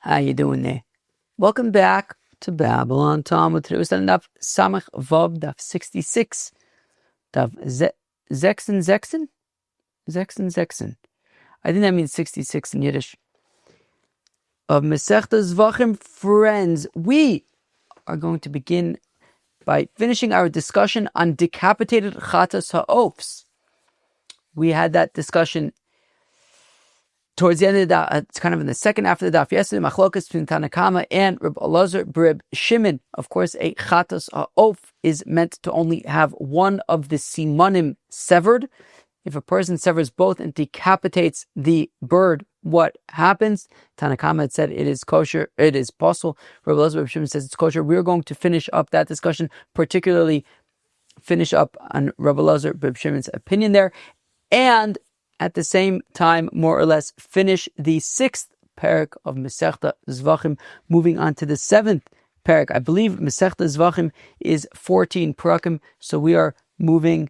How you doing there? Welcome back to Babble on Talmud. Today was Daf Samach Vav, Daf 66. Daf Zexen. I think that means 66 in Yiddish. Of Masechta Zevachim, friends, we are going to begin by finishing our discussion on decapitated Chatas ha-Oafs. We had that discussion towards the end of the daf. It's kind of in the second half of the daf yesterday. Machlokas between Tanna Kama and Reb Elazar Reb Shimon. Of course, a Chatas ha-Oaf is meant to only have one of the simanim severed. If a person severs both and decapitates the bird, what happens? Tanna Kama had said it is kosher, it is possible. Reb Elazar Reb Shimon says it's kosher. We're going to finish up that discussion, particularly finish up on Reb Elazar Reb Shimon's opinion there, and at the same time, more or less, finish the 6th parak of Masechta Zevachim, moving on to the 7th parak. I believe Masechta Zevachim is 14 parakim, so we are moving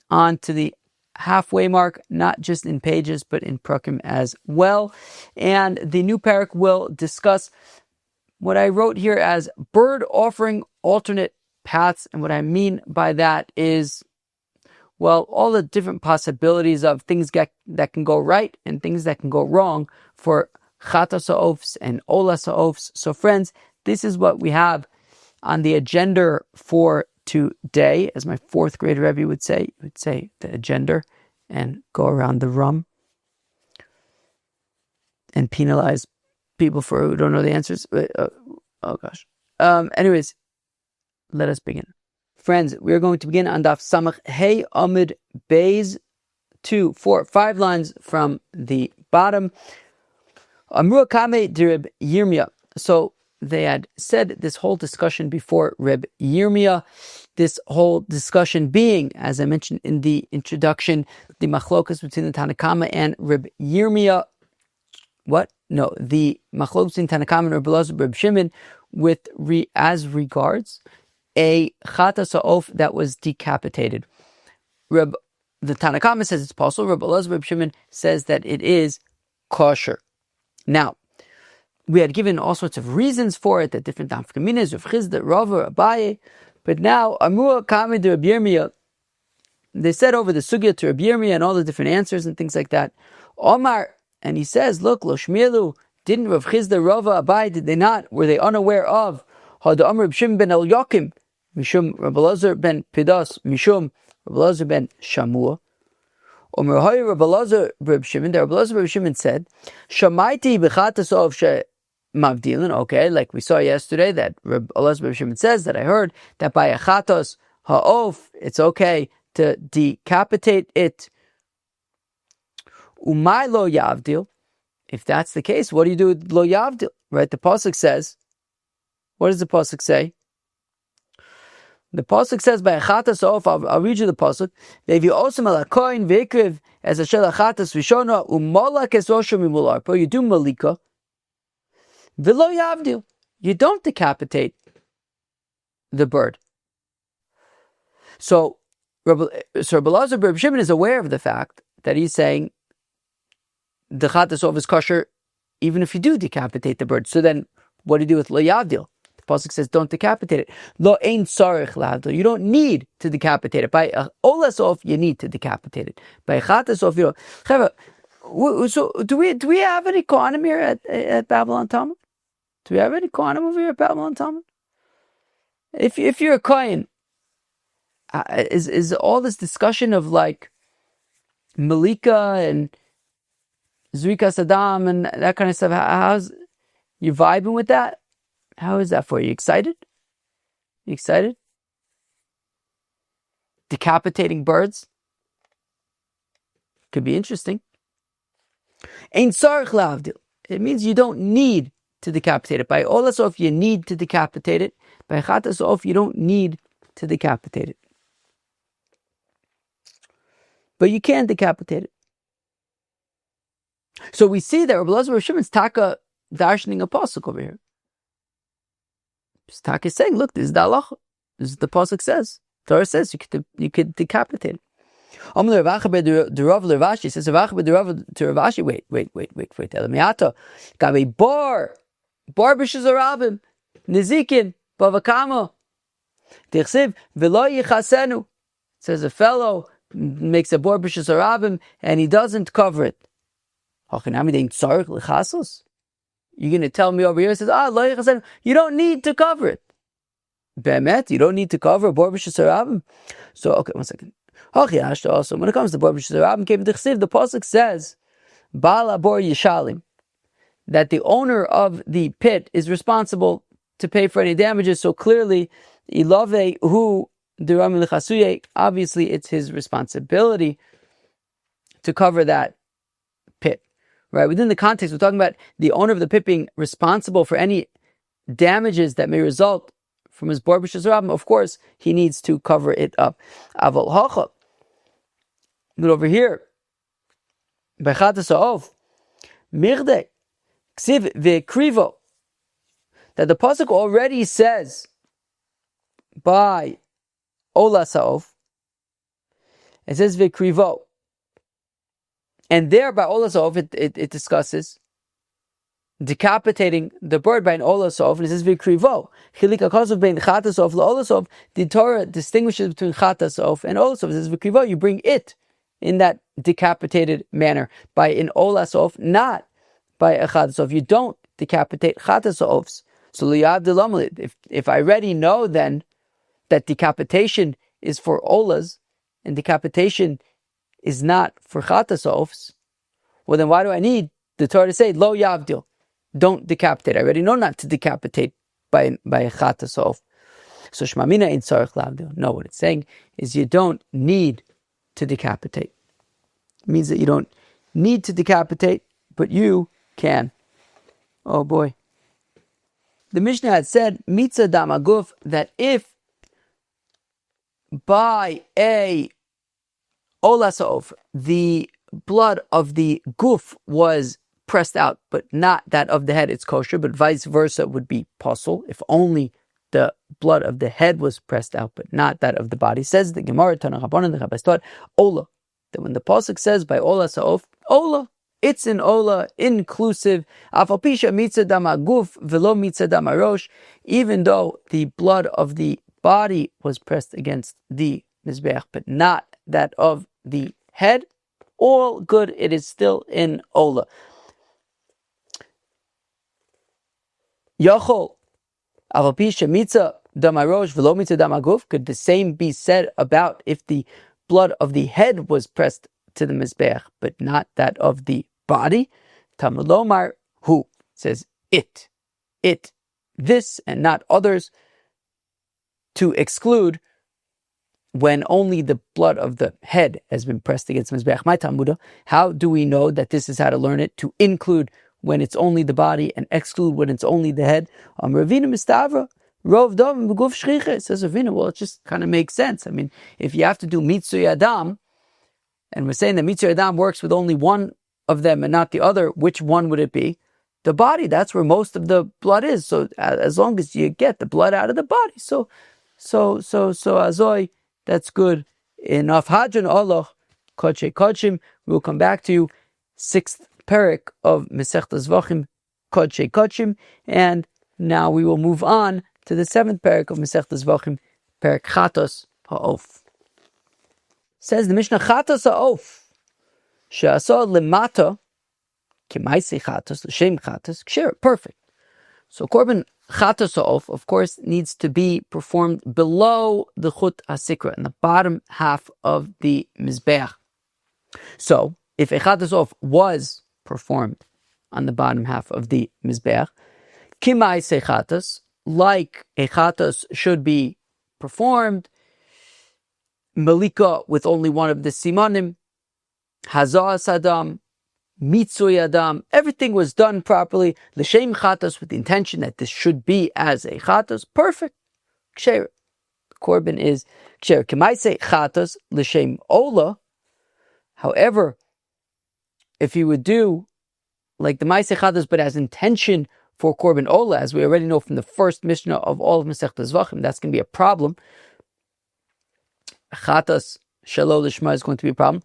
on to the halfway mark, not just in pages, but in parakim as well. And the new parak will discuss what I wrote here as bird offering alternate paths, and what I mean by that is, well, all the different possibilities of things that can go right and things that can go wrong for Chatas ha-Oafs and Olas ha-Oafs. So friends, this is what we have on the agenda for today. As my 4th grade Rebbe would say the agenda and go around the rum and penalize people who don't know the answers. Oh gosh. Anyways, let us begin. Friends, we are going to begin on Daf Samach Hey Amud Beis 2, 4, 5 lines from the bottom. Amru Kame de Reb Yirmiyah. So they had said this whole discussion before Reb Yirmiyah. This whole discussion being, as I mentioned in the introduction, the machlokas between the Tanna Kama and Reb Yirmiyah. What? No, the machlokas between Tanna Kama and Reb Elazar Reb Shimon as regards a Chatas ha-Oaf that was decapitated. The Tanna Kama says it's possible. Reb Elazar Reb Shimon says that it is kosher. Now, we had given all sorts of reasons for it, that different Nafkaminas, Rav Chizda, Rava, Abaye. But now, Amru Kami de Reb Yirmiyah, they said over the sugya to Reb Yirmiyah and all the different answers and things like that. Omar, and he says, look, Lo Shmielu, didn't Rav Chizda, Rava, Abaye, did they not? Were they unaware of Had Amr Reb Shimon ben El Yokim, Mishum Reb Elazar ben Pidas, Mishum Reb Elazar ben Shamua. Omer Hay Reb Elazar Reb Shimon, Reb Elazar Reb Shimon said, Shamaiti b'chatas of she mavdilin. Okay, like we saw yesterday, that Reb Elazar Reb Shimon says that I heard that by a chatas ha-Oaf, it's okay to decapitate it. Umay lo yavdil. If that's the case, what do you do with lo yavdil? Right? The pasuk says. What does the pasuk say? The pasuk says by a chatas ha-Oaf. I'll read you the pasuk. Ve'vi osam al hakoyin ve'ikriv as a shel chatas v'shona u'malak es oshem imular. But you do malika. V'lo yavdil. You don't decapitate the bird. So Rabbi Elazar Reb Shimon is aware of the fact that he's saying the Chatas ha-Oaf is kosher even if you do decapitate the bird. So then what do you do with lo yavdil? Pasuk says, don't decapitate it. Lo ein tzarich lavdil. You don't need to decapitate it. By Olas ha-Oaf, you need to decapitate it. By Chatas ha-Oaf, you don't. So do we have any Kohanim here at Babble on Talmud? Do we have any Kohanim over here at Babble on Talmud? If you're a Kohen, is all this discussion of like Malika and Zrika Saddam and that kind of stuff, how's you vibing with that? How is that for you? Excited? You excited? Decapitating birds? Could be interesting. Ein tzarich lavdil. It means you don't need to decapitate it. By Olas ha-Oaf, you need to decapitate it. By Chatas ha-Oaf, you don't need to decapitate it. But you can decapitate it. So we see that Reb Elazar Reb Shimon's taka darshaning a pasuk over here. Taka is saying, look, this is the halacha. This is the pasuk says. Torah says you could decapitate it. Says Wait. Elamiata. Gabi bar Barbishas Arabim, Nizikin, Bavakama. Tichsiv, V'lo yichasenu. Says a fellow makes a Barbishas Arabim and he doesn't cover it. You're going to tell me over here, it says, lo yichasenu. You don't need to cover it. Be'emet, you don't need to cover a Barbishas Arabim. So, okay, one second. Also, when it comes to Barbishas Arabim, the pasuk says, Baal Abor Yishalim, that the owner of the pit is responsible to pay for any damages. So clearly, Ilave hu dirami l'chasuye, obviously it's his responsibility to cover that pit. Right? Within the context, we're talking about the owner of the pit being responsible for any damages that may result from his Barbishas Arabim. Of course, he needs to cover it up. Aval hacha. But over here, by Chatas ha-Oaf, Mirde, Ksiv ve'krivo, that the pasuk already says by Olas ha-Oaf, it says ve'krivo, and there by Olas ha-Oaf it discusses decapitating the bird by an Olas ha-Oaf, and it says ve'krivo. Chilik hakasav bein Chatas ha-Oaf la'Olas ha-Oaf. The Torah distinguishes between Chatas ha-Oaf and Olas ha-Oaf. It says ve'krivo, you bring it in that decapitated manner by an Olas ha-Oaf, not by a Chatas ha-Oaf. You don't decapitate Chatas ha-Oafs. So if I already know then that decapitation is for Olas and decapitation is not for Chatas ha-Oafs, well then why do I need the Torah to say Lo Yavdil? Don't decapitate. I already know not to decapitate by a Chatas ha-Oaf. So Shmamina in Tzarech Lavdil. No, what it's saying is you don't need to decapitate. It means that you don't need to decapitate, but you can. Oh boy. The Mishnah had said, Mitzah dam haguf, that if by a Olas ha-Oaf, the blood of the guf was pressed out, but not that of the head, it's kosher, but vice versa would be pasul, if only the blood of the head was pressed out, but not that of the body. Says the Gemara, Tanach Rabbanan, the Chabbas taught, Ola. That when the pasuk says by Olas ha-Oaf, Ola, it's an Ola, inclusive. Afal pisha mitzah dam haguf velo mitzah dam harosh. Even though the blood of the body was pressed against the mizbeach, but not that of the head, all good. It is still in Ola. Yachol afal pisha mitzah dam harosh velo mitzah dam haguf. Could the same be said about if the blood of the head was pressed to the mizbeach, but not that of the body? Talmud lomar, who says it, this, and not others, to exclude when only the blood of the head has been pressed against the mizbeach. My Talmuda, how do we know that this is how to learn it? To include when it's only the body and exclude when it's only the head. Ravina mistavra. Rov dam b'guf shchicha, says Ravina. Well, it just kind of makes sense. I mean, if you have to do mitzvah adam, and we're saying that mitzvah adam works with only one of them and not the other, which one would it be? The body. That's where most of the blood is. So as long as you get the blood out of the body, so azoi, that's good enough. Hadran Allah kodshe kodshim. We'll come back to 6th parak of Masechtas Zevachim, kodshe kodshim, and now we will move on to the 7th parak of Masechtas Zevachim, parak Chatas ha-Oaf. Says the Mishnah, Chatas ha-Oaf, she'asa lemata, k'maisei chatas, l'shem chatas, k'sher, perfect. So korban Chatas ha-Oaf, of course, needs to be performed below the chut hasikra, in the bottom half of the mizbeach. So, if a Chatas ha-Oaf was performed on the bottom half of the mizbeach, k'maisei chatas, like a chatas should be performed, malika with only one of the simanim, hazas adam, mitzui adam, everything was done properly, l'shem chatas, with the intention that this should be as a chatas, perfect. Ksher, korban is ksher. K'maisei chatas l'shem ola. However, if you would do like the maisei chatas, but as intention for korban ola, as we already know from the first Mishnah of all of Masechtas Zevachim, that's going to be a problem. Chatas shelo lishma is going to be a problem.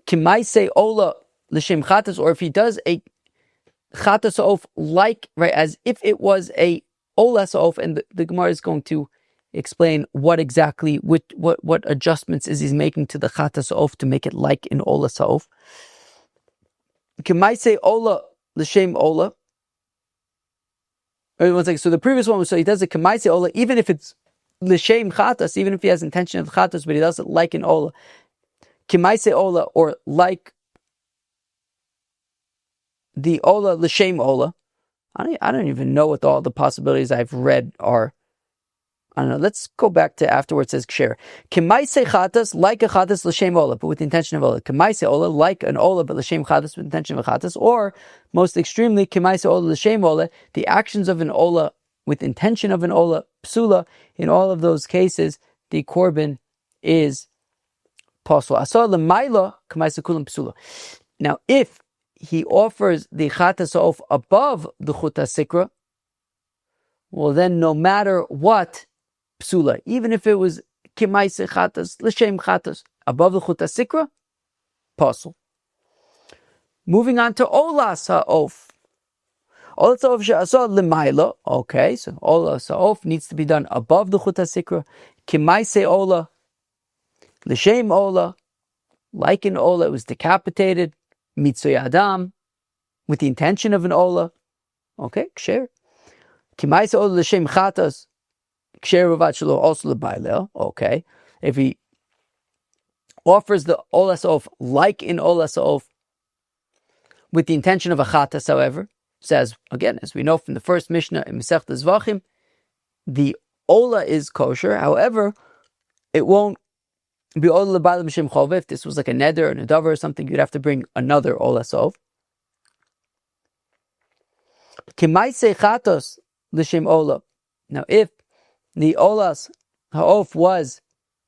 Kimaisei ola l'shem chatas, or if he does a Chatas ha-Oaf like, right, as if it was a Olas ha-Oaf, and the Gemara is going to explain what exactly, what adjustments is he's making to the Chatas ha-Oaf to make it like an Olas ha-Oaf. K'maisei Ola l'shem Ola. One second. So the previous one was, so he does a K'maisei Ola, even if it's l'shem Chatas, even if he has intention of Chatas, but he does it like an Ola. K'maisei Ola, or like the Ola l'shem Ola. I don't even know what all the possibilities I've read are. I don't know. Let's go back to afterwards. It says ksher. K'maisei chatas, like a chatas l'shem ola, but with the intention of ola. K'maisei ola, like an ola, but l'shem chatas, with the intention of a chatas. Or, most extremely, k'maisei ola l'shem ola, the actions of an ola with intention of an ola, psula. In all of those cases, the korban is possible. Asar l'mayla, k'maisei kulam psula. Now, if he offers the chatas ha-Oaf above the chut ha-sikra, well then no matter what, psula, even if it was kimaise chatas, l'shem chatas, above the chut ha-sikra, pasul. Moving on to Olas ha-Oaf. Olas ha-Oaf she'asah l'mayla. Okay, so Olas ha-Oaf needs to be done above the chut ha-sikra. Kimaise ola, l'shem ola, like an ola, it was decapitated. Mitzvah Adam, with the intention of an Ola. Okay, ksher. Kimaisa Ola l'shem chatas, ksher ravat shelo also l'bailel. Okay, if he offers the Olas ha-Oaf like in Olas ha-Oaf, with the intention of a chatas, however, says, again, as we know from the first Mishnah in Masechta Zevachim, the Ola is kosher, however, it won't be Ola l'bailel b'shem chova. If this was like a neder, a nedavar or something, you'd have to bring another Olas ha-Oaf. Kimaisei chatos l'shem ola. Now, if the Olas ha-Oaf was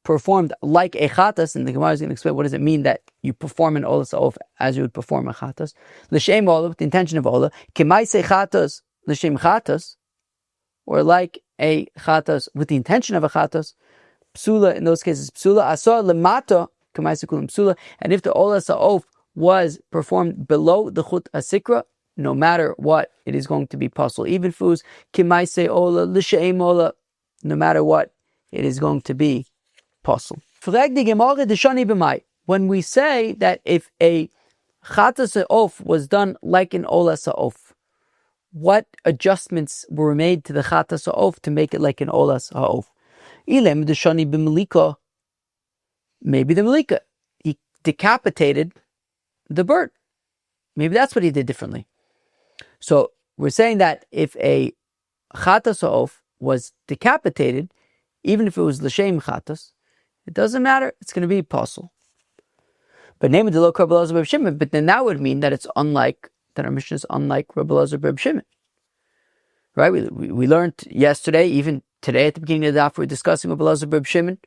performed like a chatas, and the Gemara is going to explain what does it mean that you perform an Olas ha-Oaf as you would perform a chatas. L'shem ola, with the intention of ola. Kimaisei chatos l'shem chatas, or like a chatas with the intention of a chatas. Psula, in those cases, psula. Asar lemata, k'maisei kulam psula. And if the Olas ha-Oaf was performed below the chut ha-sikra, no matter what, it is going to be possible. Even if it was kimaisei ola, l'shem ola, no matter what, it is going to be possible. When we say that if a chatas ha-Oaf was done like an Olas ha-Oaf, what adjustments were made to the chatas ha-Oaf to make it like an Olas ha-Oaf? Maybe the Malika, he decapitated the bird. Maybe that's what he did differently. So we're saying that if a chatas ha-Oaf was decapitated, even if it was l'shem chatas, it doesn't matter. It's going to be possible. But name of the lo Rabbi Elazar Reb Shimon. But then that would mean that it's unlike, that our mission is unlike Rabbi Elazar Reb Shimon. Right? We learned yesterday, even today at the beginning of the daf, we're discussing Rabbi Elazar Reb Shimon,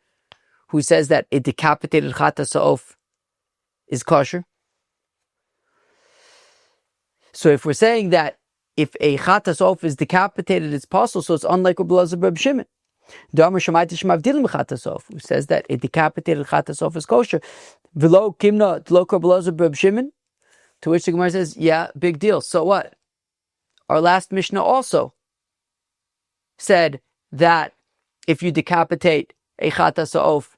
who says that a decapitated chatas ha-Oaf is kosher. So if we're saying that if a chatas ha-Oaf is decapitated, it's possible, so it's unlike Rabbi Elazar Reb Shimon. Who says that a decapitated chatas ha-Oaf is kosher. V'lo kimna d'lo Rabbi Elazar Reb Shimon. To which the Gemara says, yeah, big deal. So what? Our last Mishnah also said that if you decapitate a chatas ha-Oaf,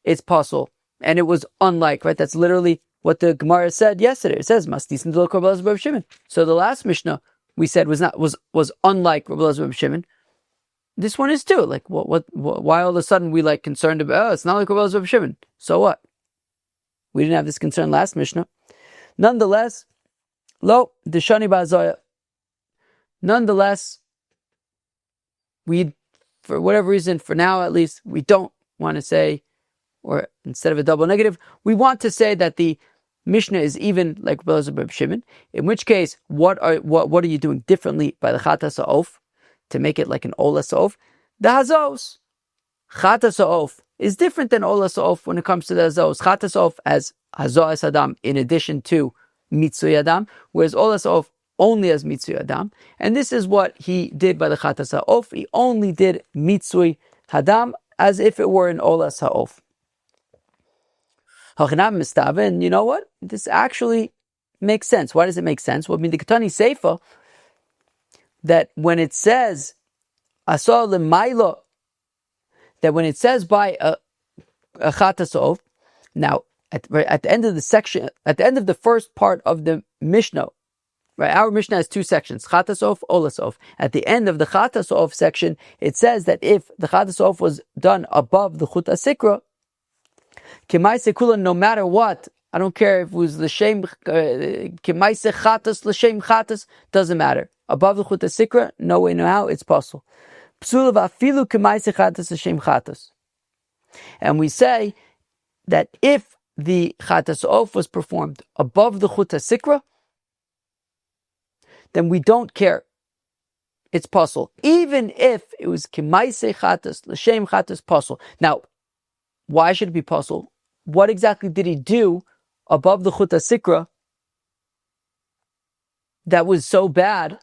it's possible. And it was unlike, right? That's literally what the Gemara said yesterday. It says, Masnisin d'lo Rabbi Elazar Reb Shimon. So the last Mishnah we said was unlike Rabbi Elazar Reb Shimon. This one is too. Like, why all of a sudden we concerned about, it's not like Rabbi Elazar Reb Shimon. So what? We didn't have this concern last Mishnah. Nonetheless, lo, deshani ba'azaya. Nonetheless, we, for whatever reason, for now at least, we don't want to say, or instead of a double negative, we want to say that the Mishnah is even like Rabbi Elazar Reb Shimon. In which case, what are you doing differently by the chatas ha-Oaf to make it like an Olas ha-Oaf? The hazos. Chatas ha-Oaf is different than Olas ha-Oaf when it comes to the hazos. Chatas ha-Oaf as hazos Adam in addition to mitzvah Adam, whereas Olas ha-Oaf only as mitzvah Adam. And this is what he did by the chatas ha-Oaf. He only did mitzvah Adam as if it were an Olas ha-Oaf. And you know what? This actually makes sense. Why does it make sense? Well, I mean, the Ketani Seifa, that when it says Asar L'mayla, that when it says by a Chatas Oaf, now at the end of the section, at the end of the first part of the Mishnah, right? Our Mishnah has two sections, Chatas Oaf, Olas Oaf. At the end of the Chatas Oaf section, it says that if the Chatas Oaf was done above the Chut HaSikra, Kemaise Kula, no matter what, I don't care if it was L'Shem, Kemaise Chatas, L'Shem Chatas, doesn't matter. Above the Chut HaSikra, no way, no how, it's possible. Psula v'afilu Kemaise Chatas, L'Shem Chatas. And we say that if the Chatas Oaf was performed above the Chut HaSikra, then we don't care. It's possible. Even if it was Kemaise Chatas, L'Shem Chatas, possible. Now, why should it be possible? What exactly did he do above the Chut HaSikra that was so bad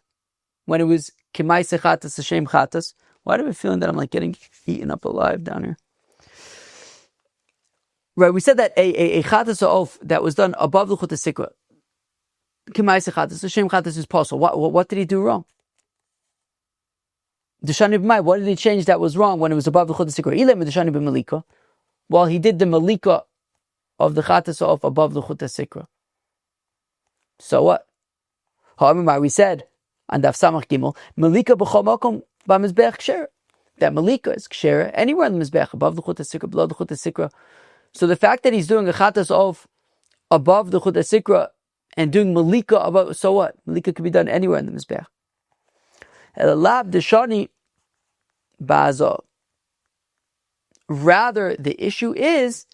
when it was Kemaise Chatas, L'Shem Chatas? Why do I have a feeling that I'm like getting eaten up alive down here? Right, we said that a Chatas Oaf that was done above the Chut HaSikra, Kemaise Chatas, L'Shem Chatas, is possible. What did he do wrong? Deshani b'mai, what did he change that was wrong when it was above the Chut HaSikra? Ilem Deshani b'malika. Well, he did the malika of the Chatas Oaf above the Chut HaSikra. So what? We said on Daf Samach Gimel, malika b'chol makom b'mizbeach ksher. That malika is ksher anywhere in the mizbeach, above the Chut HaSikra, below the Chut HaSikra. So the fact that he's doing a Chatas Oaf above the Chut HaSikra and doing malika above, so what? Malika could be done anywhere in the mizbeach. Elab deshani ba'azah. Rather, the issue is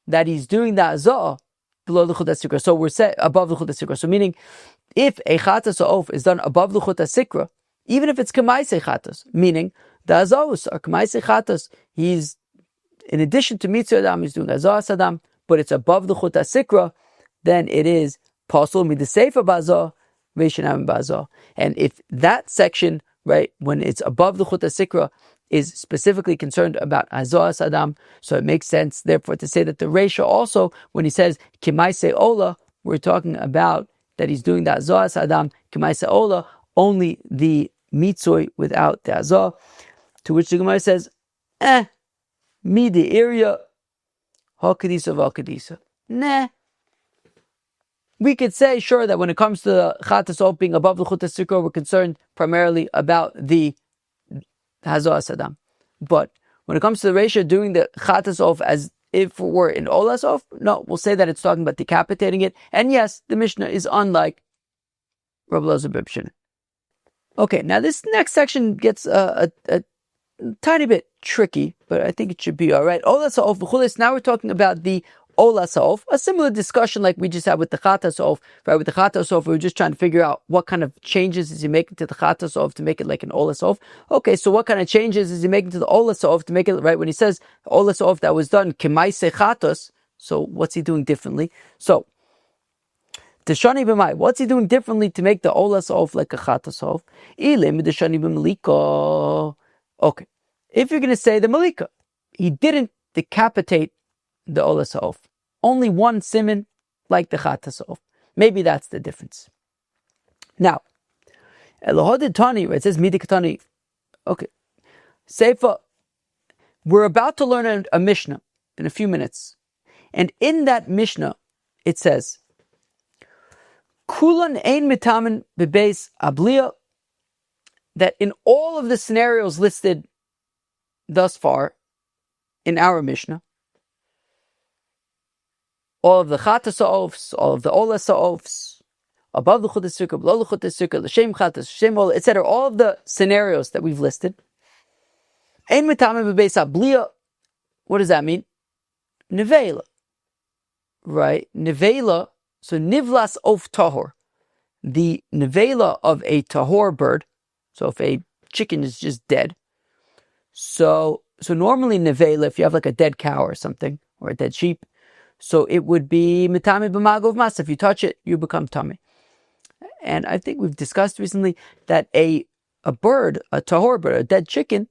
that he's doing the azah below the Chut HaSikra. So we're set above the Chut HaSikra. So meaning, if a Chatas Oaf is done above the Chut HaSikra, even if it's Kemaise Chatas, meaning the azahus are Kemaise Chatas, he's, in addition to Mitzvah Adam, he's doing azah Sadam, but it's above the Chut HaSikra, then it is possible midaseifa ba'azah, ve'shenam ba'azah. And if that section, right, when it's above the Chut HaSikra, is specifically concerned about azah Sadam, so it makes sense, therefore, to say that the Reisha also, when he says Kemaise Ola, we're talking about that he's doing the azah Sadam, Kemaise Ola, only the mitzvah without the azah. To which the Gemara says, mi the area, ha-Kadisa v'ha-Kadisa. Nah. We could say, sure, that when it comes to the Chatas Oaf being above the Chut HaSikra, we're concerned primarily about the Hazah Sadam. But when it comes to the Reisha doing the Chatas Oaf as if it were in Olas Oaf, no, we'll say that it's talking about decapitating it. And yes, the Mishnah is unlike Rabbi Elazar Bibshin. Okay, now this next section gets a tiny bit tricky, but I think it should be all right. Olas Oaf v'chulis. Now we're talking about the Olas Oaf, a similar discussion like we just had with the Chatas Oaf. Right, with the Chatas Oaf, we were just trying to figure out what kind of changes is he making to the Chatas Oaf to make it like an Olas Oaf. Okay, so what kind of changes is he making to the Olas Oaf to make it right? When he says Olas Oaf that was done Kemaise Chatas, so what's he doing differently? So Deshani b'mai, what's he doing differently to make the Olas Oaf like a Chatas Oaf? Ilim deshani b'malika. Okay, if you're going to say the malika, he didn't decapitate the Olas Oaf. Only one siman like the Chatas Oaf. Maybe that's the difference. Now, Elohad Tani, it says Midik Tani. Okay. Seifa, we're about to learn a Mishnah in a few minutes. And in that Mishnah, it says, Kulan ein mitamen bebeis abliya, that in all of the scenarios listed thus far in our Mishnah, all of the Chatas Oafs, all of the Olas Oafs, above the Chut HaSikra, below the Chut HaSikra, L'Shem Chatas, L'Shem Ola, etc., all of the scenarios that we've listed. Ein mitamim bebeis abliya. What does that mean? Nevela. Right? Nevela. So nivlas of tahor. The nevela of a tahor bird. So if a chicken is just dead. So normally nevela, if you have like a dead cow or something, or a dead sheep, so it would be mitami b'magov mas. If you touch it, you become tummy. And I think we've discussed recently that a bird, a tahor bird, a dead chicken,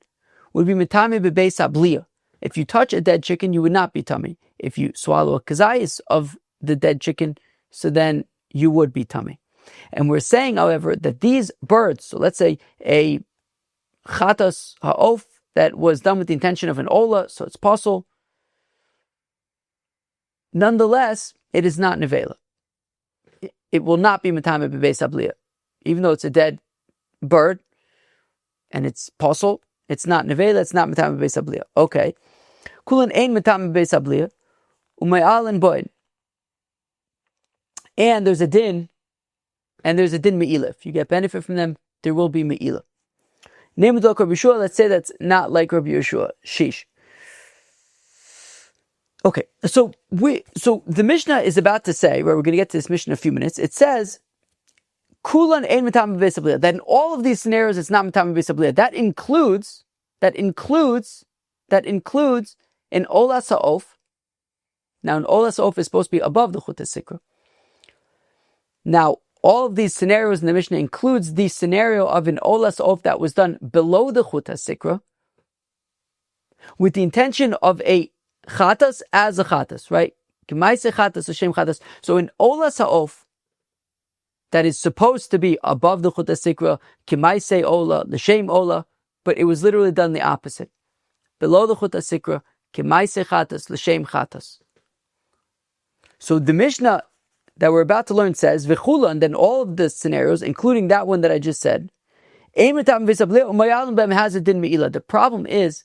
would be mitami b'beis abliya. If you touch a dead chicken, you would not be tummy. If you swallow a kazayis of the dead chicken, so then you would be tummy. And we're saying, however, that these birds, so let's say a chatas ha-Oaf that was done with the intention of an ola, so it's possible. Nonetheless, it is not nevela. It will not be matame b'beis abliya. Even though it's a dead bird and it's possible, it's not nevela, it's not matame b'beis abliya. Okay. Kulan ein matame b'beis abliya, umayal boyd. And there's a din me'ilah. If you get benefit from them, there will be me'ilah. Name of Rabbi Yeshua, let's say that's not like Rabbi Yeshua. Sheesh. Okay, so the Mishnah is about to say, where we're going to get to this Mishnah in a few minutes, it says, Kulan ein matam b'beis abliya. That in all of these scenarios, it's not matam b'beis abliya. That includes an Olas ha-Oaf. Now, an Olas ha-Oaf is supposed to be above the Chut HaSikra. Now, all of these scenarios in the Mishnah includes the scenario of an Olas ha-Oaf that was done below the Chut HaSikra with the intention of a chatas as a chatas, right? So an Olas ha-Oaf that is supposed to be above the Chut HaSikra, kimaise ola, l'shem ola, but it was literally done the opposite. Below the Chut HaSikra, kimaise chatas, l'shem chatas. So the Mishnah that we're about to learn says, v'chula, and then all of the scenarios, including that one that I just said, the problem is,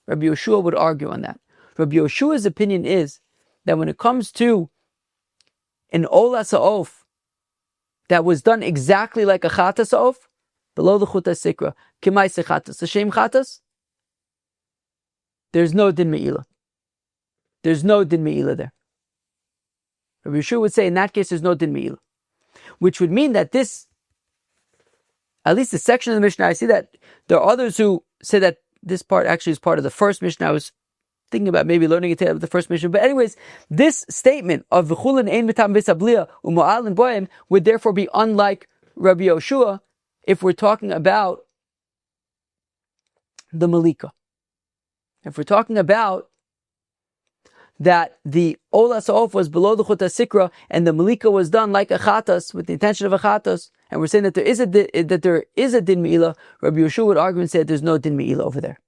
Rabbi Yeshua would argue on that. Rabbi Yeshua's opinion is that when it comes to an Olas ha-Oaf that was done exactly like a Chatas ha-Oaf, below the Chut HaSikra, Kimaise Chatas, L'shem Chatas, there's no din me'ilah. There's no din me'ilah there. Rabbi Yeshua would say in that case there's no din me'ilah. Which would mean that this, at least the section of the Mishnah, I see that there are others who say that this part actually is part of the first Mishnah. I was thinking about maybe learning it out of the first Mishnah. But anyways, this statement of v'chulin ein mitam beis abliya u'mo'alin boim would therefore be unlike Rabbi Yoshua if we're talking about the Malika. If we're talking about that the Olas ha-Oaf was below the Chut HaSikra and the Malika was done like a Chatas with the intention of a Chatas, and we're saying that there is a din me'ilah, Rabbi Yeshua would argue and say that there's no din me'ilah over there.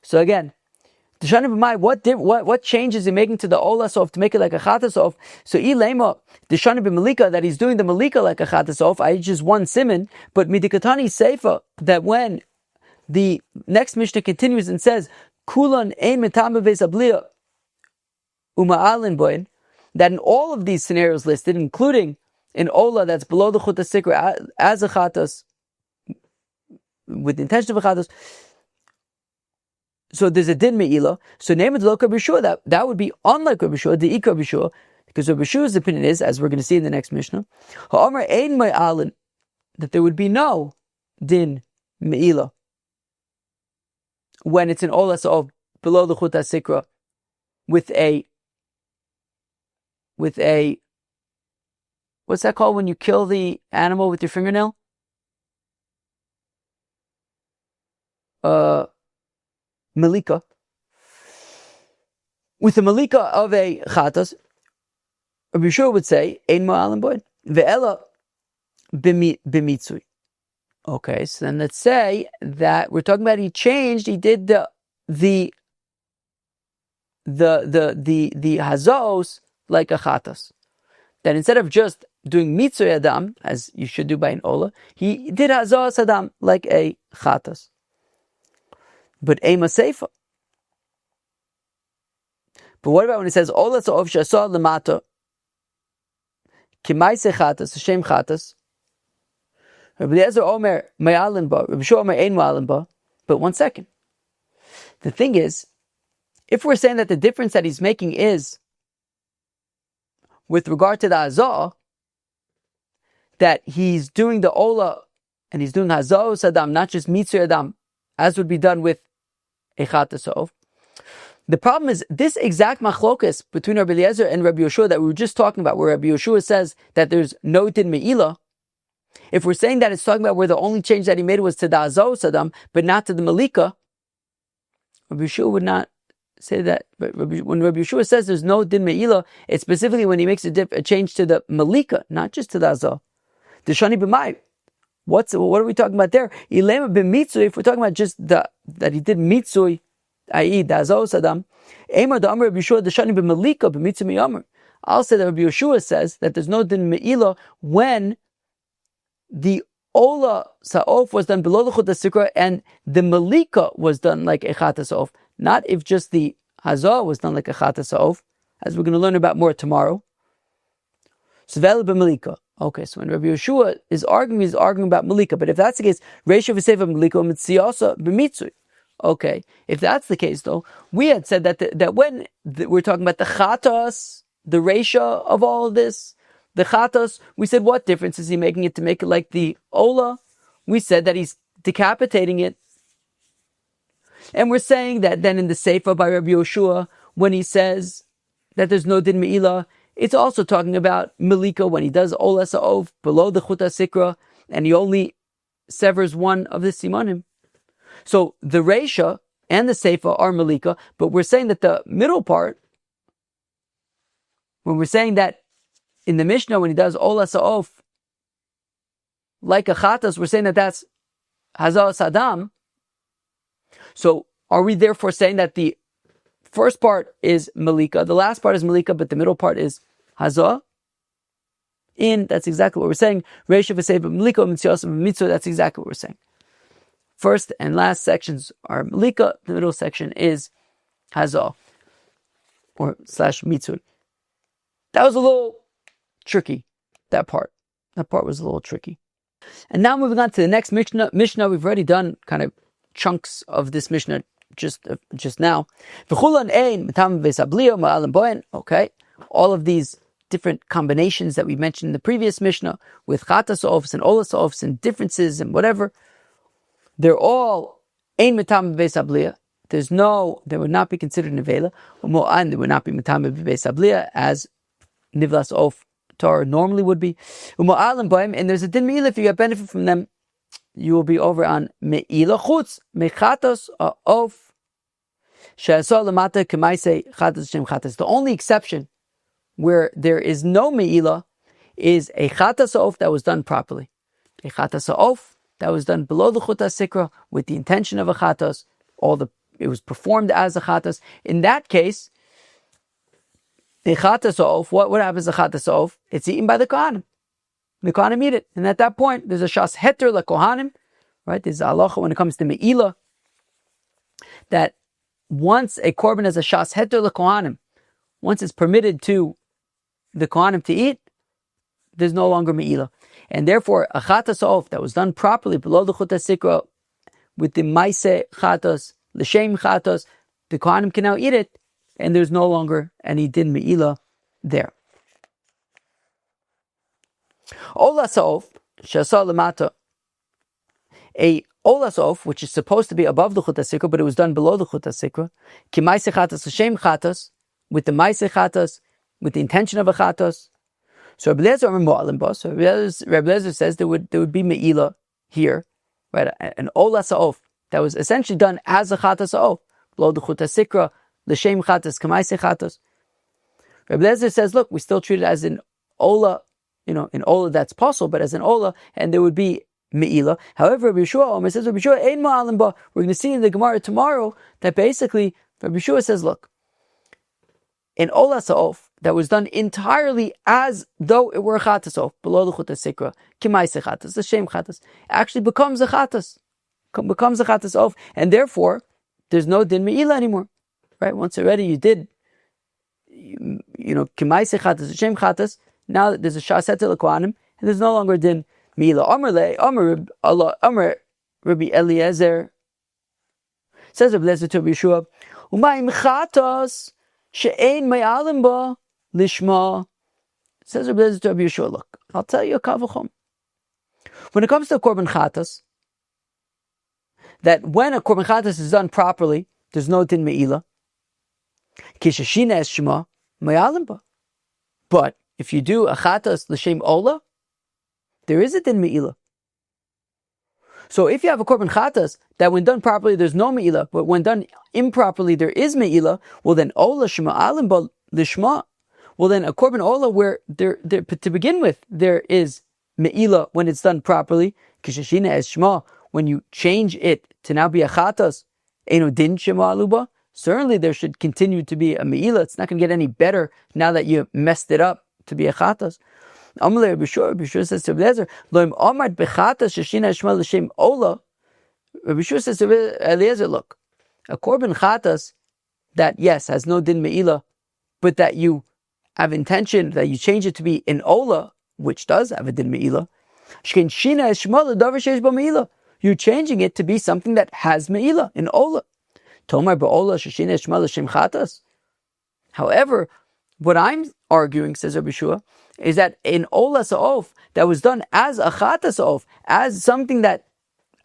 So again, what changes he making to the Olas ha-Oaf to make it like a Chatas ha-Oaf? So ilema Deshana b'Malika, that he's doing the Malika like a Chatas ha-Oaf, I just one siman, but midikatani seifa, that when the next Mishnah continues and says Kulan ein metam b'beis abliya uma'alin boin, that in all of these scenarios listed, including an Ola that's below the Chut HaSikra as a Chatas, with the intention of a Chatas, so there's a din me'ilah. So name it the Rabbi Yeshua, that would be unlike Rabbi Yeshua, the Ikar Rabbi Yeshua, because Rabbi Yeshua's opinion is, as we're going to see in the next Mishnah, ha'amar ein me'alin, that there would be no din me'ilah when it's an Olas ha-Oaf below the Chut HaSikra with a what's that called when you kill the animal with your fingernail? Malika. With the Malika of a Chatas, Rabbi Yeshua would say, Ein ma'alim boyd, ve'ela b'mitzui. Okay, so then let's say that we're talking about he did the hazos like a Chatas. That instead of just doing mitzvah adam, as you should do by an ola, he did hazos adam like a Chatas. But ema seifa. But what about when it says Olas ha-Oaf shasah lemata kimaise Chatas Hashem Chatas? Rabbi Eliezer Omer ma'alin ba, Rabbi Yeshua Omer ein ma'alin ba. But one second. The thing is, if we're saying that the difference that he's making is with regard to the Hazah, that he's doing the Ola and he's doing Hazah Adam, not just Mitzvah Adam, as would be done with a Chatas ha-Oaf. The problem is this exact machlokas between Rabbi Eliezer and Rabbi Yeshua that we were just talking about, where Rabbi Yeshua says that there's no din me'ilah. If we're saying that it's talking about where the only change that he made was to the Hazah Adam, but not to the Malika, Rabbi Yeshua would not say that when Rabbi Yeshua says there's no din me'ila, it's specifically when he makes a change to the malika, not just to the azah. The shani b'mai. What are we talking about there? Ilema b'mitzui. If we're talking about just that he did mitzui, i.e. the azah sadam. Emar the Amar Rabbi Yeshua the shani b'malika b'mitzui mi'amar. I'll say that Rabbi Yeshua says that there's no din me'ila when the Ola ha-Oaf was done below the chut sikra and the malika was done like a chatas ha-Oaf. Not if just the hazah was done like a chatas ha-Oaf, as we're going to learn about more tomorrow. Svel b'malika. Okay, so when Rabbi Yeshua is arguing, he's arguing about malika. But if that's the case, reisha v'seva malika mitziyasa b'mitzui. Okay, if that's the case, though, we had said that when we're talking about the chatas, the reisha of all of this, the chatas, we said what difference is he making it to make it like the ola? We said that he's decapitating it. And we're saying that then in the Seifa by Rabbi Yoshua, when he says that there's no din me'ila, it's also talking about Malika when he does Olas ha-Oaf below the Chut HaSikra, and he only severs one of the Simanim. So the Reisha and the Seifa are Malika, but we're saying that the middle part, when we're saying that in the Mishnah, when he does Olas ha-Oaf like a Chatas, we're saying that that's Hazah Sadam. So are we therefore saying that the first part is Malika, the last part is Malika, but the middle part is Hazah? That's exactly what we're saying. Reisha v'seiva Malika mitziyasa mitzvah. That's exactly what we're saying. First and last sections are Malika. The middle section is Hazah or / mitzvah. That was a little tricky. That part was a little tricky. And now moving on to the next Mishnah. We've already done kind of chunks of this Mishnah just now. Okay, all of these different combinations that we mentioned in the previous Mishnah with chatas ha-Oafs and olas ha-Oafs and differences and whatever, they're all ein metam b'beis habliya. They would not be considered nevela. They would not be metam b'beis habliya as nivlas ha-Oaf Torah normally would be. And there's a din me'ila if you get benefit from them. You will be over on me'ila chutz mechatas ha-Oaf she'asor lamata k'maisei chatas shem chatas. The only exception where there is no me'ila is a chatas ha-Oaf that was done properly. A chatas ha-Oaf that was done below the chut ha-sikra with the intention of a chatas. It was performed as a chatas. In that case, the chatas ha-Oaf, what happens to chatas ha-Oaf? It's eaten by the kohanim. The kohanim eat it, and at that point, there's a shas heter la kohanim, right? There's a halacha when it comes to me'ila that once a korban has a shas heter la kohanim, once it's permitted to the kohanim to eat, there's no longer me'ila, and therefore a chatas ha-Oaf that was done properly below the chut ha-sikra with the maise chatas, l'shem chatas, the kohanim can now eat it, and there's no longer any din me'ila there. Olas ha-Oaf, she'asor lamata, a olas ha-Oaf, which is supposed to be above the chut ha-sikra, but it was done below the chut ha-sikra, ki maise chatas l'shem chatas, with the maise chatas, with the intention of a chatas. So Rabbi Eliezer says there would be me'ila here, right? An olas ha-Oaf that was essentially done as a chatas ha-Oaf, below the chut ha-sikra, l'shem chatas, ki maise chatas. Rabbi Eliezer says, look, we still treat it as an ola. In Ola that's possible, but as an Ola, and there would be Me'ila. However, Rabbi Yeshua says, Rabbi Yeshua ein ma'alim ba. We're going to see in the Gemara tomorrow that basically Rabbi Yeshua says, look, an Olas ha-Oaf that was done entirely as though it were a chatas ha-Oaf, below the chut ha-sikra, kimaise chatas, the shem chatas, actually becomes a chatas ha-Oaf, and therefore there's no din Me'ila anymore, right? Once already you did, kimaise chatas, the shem chatas. Now there's a shas heter l'kohanim, and there's no longer din me'ila. Amar Rabbi Eliezer says Rabbi Eliezer to Rabbi Yeshua, u'ma'im chatas she'ein me'alim ba lishma. Says Rabbi Eliezer to Rabbi Yeshua, look, I'll tell you a kavachom. When it comes to a korban chatas, that when a korban chatas is done properly, there's no din me'ila. Kishashina es shema me'alim ba. But if you do a chatas l'shem ola, there is a din me'ila. So if you have a korban chatas that when done properly there's no me'ilah, but when done improperly there is me'ilah, well then ola shema alim ba lishma. Well then a korban ola where there to begin with there is me'ilah when it's done properly. Kishashina es shema, when you change it to now be a chatas, eno din shema aluba. Certainly there should continue to be a me'ilah. It's not going to get any better now that you messed it up to be a chatas. Amalei Rabbi Shua says to Eliezer, Loim Amad bechatas sheshina shema l'shem ola. Rabbi Shua says to Eliezer, look, a korban chatas that yes has no din me'ilah, but that you have intention that you change it to be an ola, which does have a din me'ilah. Shkein shina es shema l'davar sheish bo me'ilah. You're changing it to be something that has me'ilah, an ola. Tomar ba'ola sheshina es shema l'shem chatas. However, what I'm arguing, says Rabbi Shua, is that in Olas ha-Oaf that was done as a chatas ha-Oaf, as something that,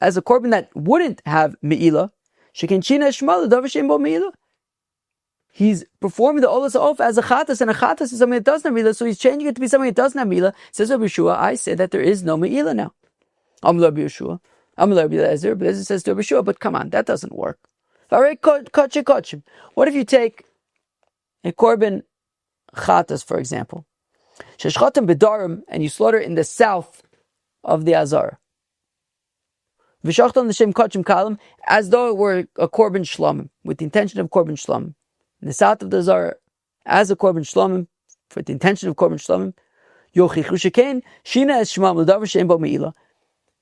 as a korban that wouldn't have me'ilah, he's performing the Olas ha-Oaf as a chatas, and a chatas is something that doesn't have me'ilah, so he's changing it to be something that doesn't have me'ilah. Says Rabbi Shua, I say that there is no me'ilah now. Rabbi Yeshua, Rabbi Eliezer says to Rabbi Shua, but come on, that doesn't work. What if you take a korban chatas, for example, sheshchatem bedarim, and you slaughter in the south of the Azara, v'shachtam l'shem kachim kalim, as though it were a korban shlamim, with the intention of korban shlamim, in the south of the Azara, as a korban shlamim, for the intention of korban shlamim, yochichu shekain shina es shmam l'davar she'en bo me'ilah.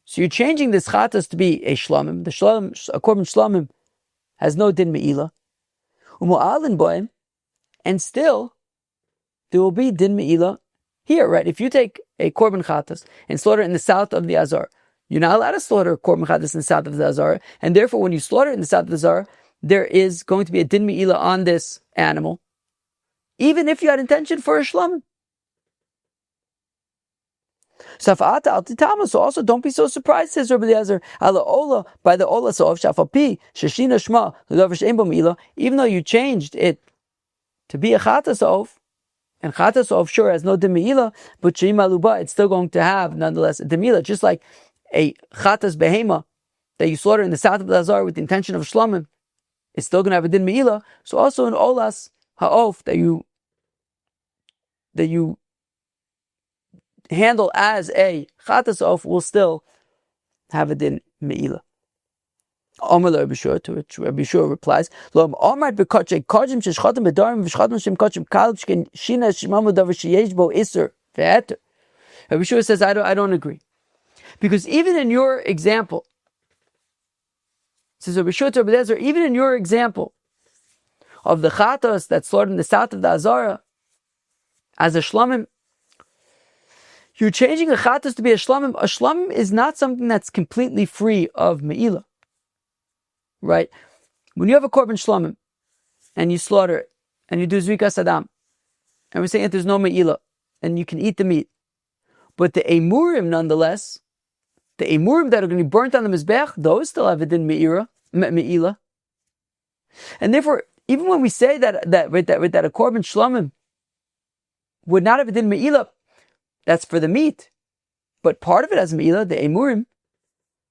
So you're changing this chatas to be a shlamim. The shlamim, a korban shlamim, has no din me'ilah. U'mo'alin boim, and still there will be din me'ilah here, right? If you take a korban chatas and slaughter it in the south of the Azar, you're not allowed to slaughter korban chatas in the south of the Azar, and therefore when you slaughter it in the south of the Azar, there is going to be a din me'ilah on this animal, even if you had intention for a shlamim. So also don't be so surprised, says Rabbi Eliezer, ala ola, by the olas of shafapi sheshina shma l'davar she'en bo me'ilah, even though you changed it to be a chatas of, and chatas of sure has no din me'ilah, but she'im aluba, it's still going to have nonetheless a din me'ilah, just like a chatas behema that you slaughter in the south of the Azar with the intention of shlamim, it's still going to have a din me'ilah. So also in olas ha-Oaf that you handle as a chatas of will still have a din me'ilah. Amar Rabbi Shua, to which Rabbi Shua replies, Lo Amar bekachei kajim sheshchatem bedarim v'shchatem shem kachim kalb shken shina shemamu davar sheyesh bo iser ve'eter. Rabbi Shua says, I don't agree, because even in your example, says Rabbi Shua to Rabbi Eliezer, even in your example of the chatas that's slaughtered in the south of the Azara as a shlamim, you're changing a chatas to be a shlamim. A shlamim is not something that's completely free of me'ilah. Right? When you have a korban shlamim, and you slaughter it, and you do zrikas adam, and we're saying that there's no me'ilah, and you can eat the meat, but the emurim nonetheless, the emurim that are going to be burnt on the mizbech, those still have a din me'ilah. And therefore, even when we say that a korban shlamim would not have a din me'ilah, that's for the meat, but part of it has me'ilah, the emurim.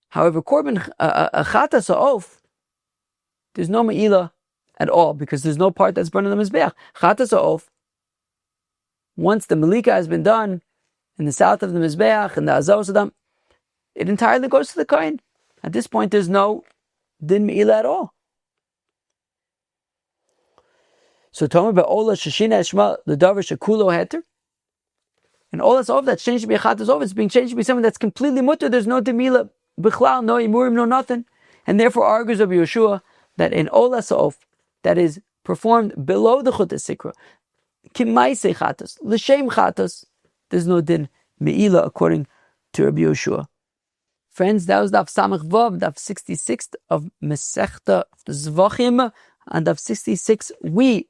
However, korban a chatas ha-Oaf, there's no me'ilah at all, because there's no part that's burned on the mizbeach. Chatas ha-Oaf, once the malika has been done in the south of the mizbeach and the azar sadam, it entirely goes to the kohen. At this point, there's no din me'ilah at all. So Tomer be'ola sheshina eshma l'davar shekulo heter. And Olas ha-Oaf that's changed to be a chatas ha-Oaf, it's being changed to be something that's completely mutter. There's no din me'ilah bichlal, no imurim, no nothing. And therefore argues Rabbi Yeshua that in Olas ha-Oaf that is performed below the chutas sikra, kimaisei chatas, l'shem chatas, there's no din me'ilah according to Rabbi Yeshua. Friends, that was Daf Samach Vav, Daf 66 of Masechta Zevachim. On Daf 66, we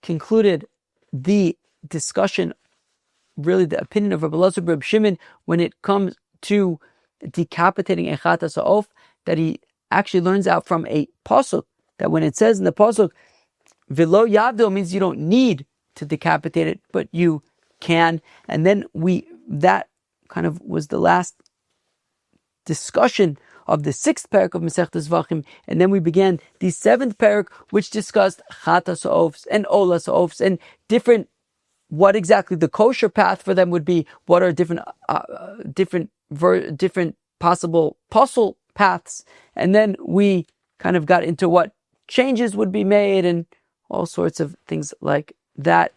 concluded the discussion, really the opinion of Rabbi Elazar Reb Shimon when it comes to decapitating a chatas ha-Oaf, that he actually learns out from a pasuk, that when it says in the pasuk, V'lo yavdo, means you don't need to decapitate it, but you can. And then that kind of was the last discussion of the 6th parak of Masechtas Zevachim, and then we began the 7th parak, which discussed Chatas ha-Oafs and Olas ha-Oafs and what exactly the kosher path for them would be, what are different possible puzzle paths, and then we kind of got into what changes would be made and all sorts of things like that.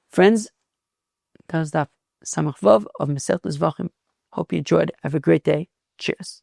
Friends, that was Daf Samach Vav of Masechtas Zevachim. Hope you enjoyed. Have a great day. Cheers.